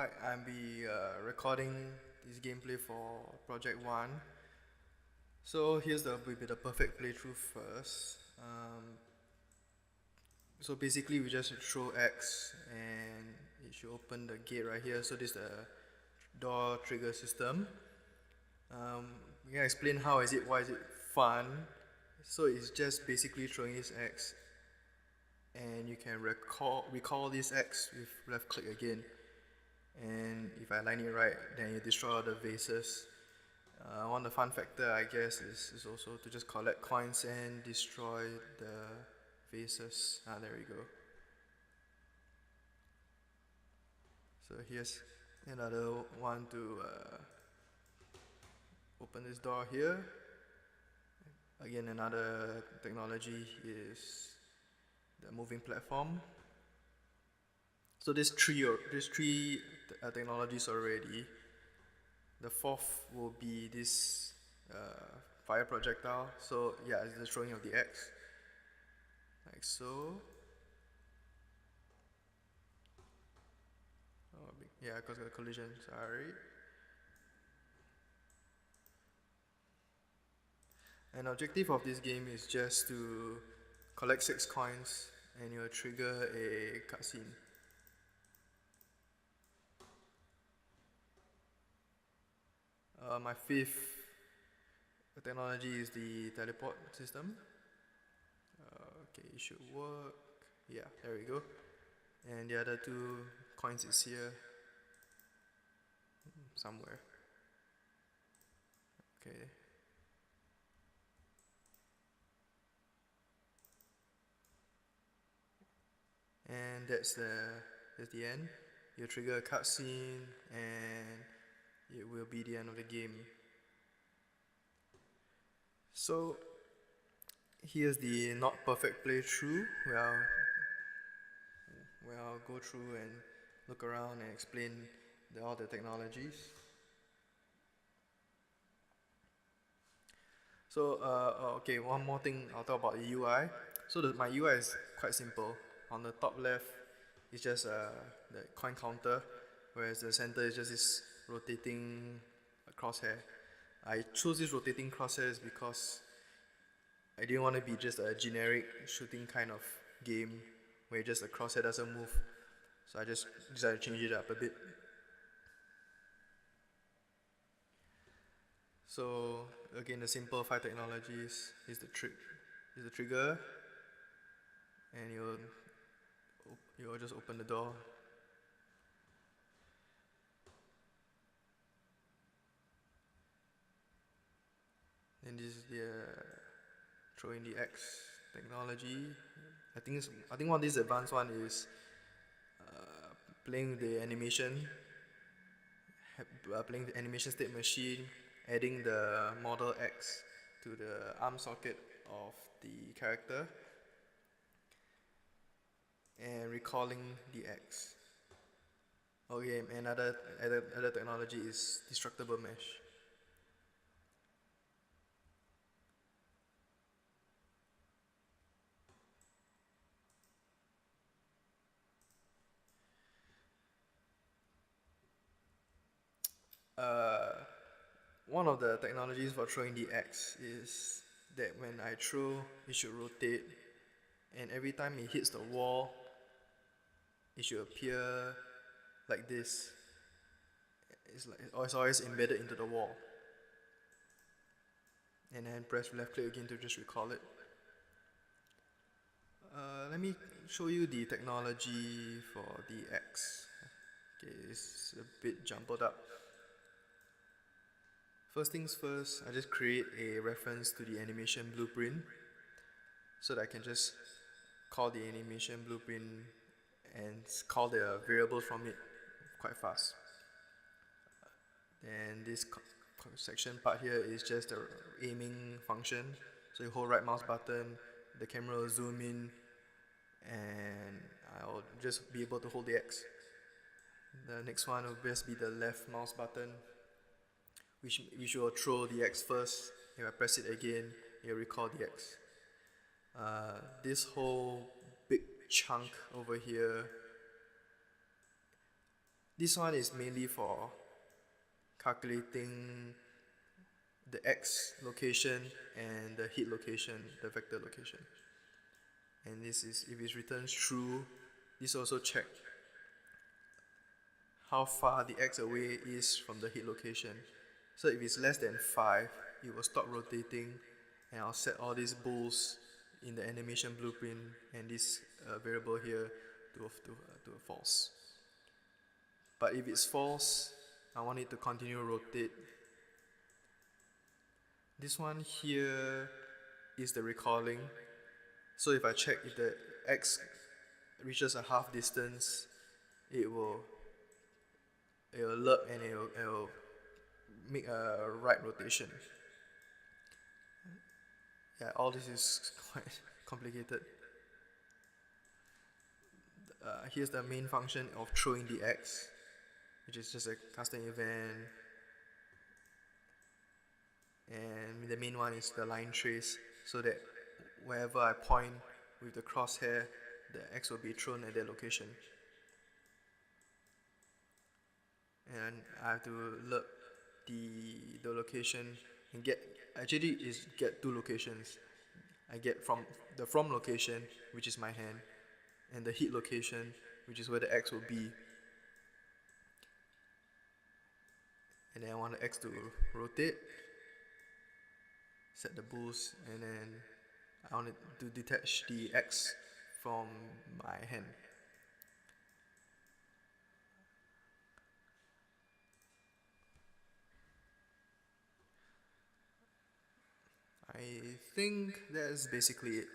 I'll be recording this gameplay for Project 1. So here's will be the perfect playthrough first. So basically we just throw X and it should open the gate right here. So this is the door trigger system. We can explain why is it fun. So it's just basically throwing this X and you can recall this X with left click again. And if I line it right, then you destroy all the vases. One of the fun factor, I guess, is also to just collect coins and destroy the vases. There we go. So here's another one to open this door here. Again, another technology is the moving platform. So there's three technologies already. The fourth will be this fire projectile. So yeah, it's the throwing of the X, like so. Oh, yeah, because of the collision. Sorry. An objective of this game is just to collect 6 coins, and you'll trigger a cutscene. My fifth technology is the teleport system. Okay, it should work. Yeah, there we go. And the other 2 coins is here somewhere. Okay. And that's the end. You trigger a cutscene and it will be the end of the game. So here's the not perfect playthrough where I'll go through and look around and explain all the technologies. So okay, one more thing I'll talk about the UI. So my UI is quite simple. On the top left is just the coin counter, whereas the center is just this rotating crosshair. I chose this rotating crosshairs because I didn't want to be just a generic shooting kind of game where just the crosshair doesn't move. So I just decided to change it up a bit. So again, the simple 5 technologies is the trigger, and you'll just open the door. And this is the throwing the X technology. I think one of these advanced one is playing the animation, playing the animation state machine, adding the model X to the arm socket of the character, and recalling the X. Okay, another technology is destructible mesh. One of the technologies for throwing the X is that when I throw, it should rotate, and every time it hits the wall, it should appear like this. It's always embedded into the wall. And then press left click again to just recall it. Let me show you the technology for the X. Okay, it's a bit jumbled up. First things first, I just create a reference to the animation blueprint so that I can just call the animation blueprint and call the variables from it quite fast. And this section part here is just the aiming function. So you hold right mouse button, the camera will zoom in, and I'll just be able to hold the X. The next one will just be the left mouse button, which will throw the X first. If I press it again, it'll recall the X. This whole big chunk over here, This one is mainly for calculating the X location and the hit location, the vector location. And this is, if it returns true, this also check how far the X away is from the hit location. So if it's less than 5, it will stop rotating, and I'll set all these bulls in the animation blueprint and this variable here to false. But if it's false, I want it to continue rotate. This one here is the recalling. So if I check if the X reaches a half distance, it will alert and it will make a right rotation. Yeah, all this is quite complicated. Here's the main function of throwing the X, which is just a custom event. And the main one is the line trace, so that wherever I point with the crosshair, the X will be thrown at that location. And I have to look the location and get two locations. I get from the from location, which is my hand, and the hit location, which is where the X will be. And then I want the X to rotate, set the bulls, and then I want it to detach the X from my hand. I think that's basically it.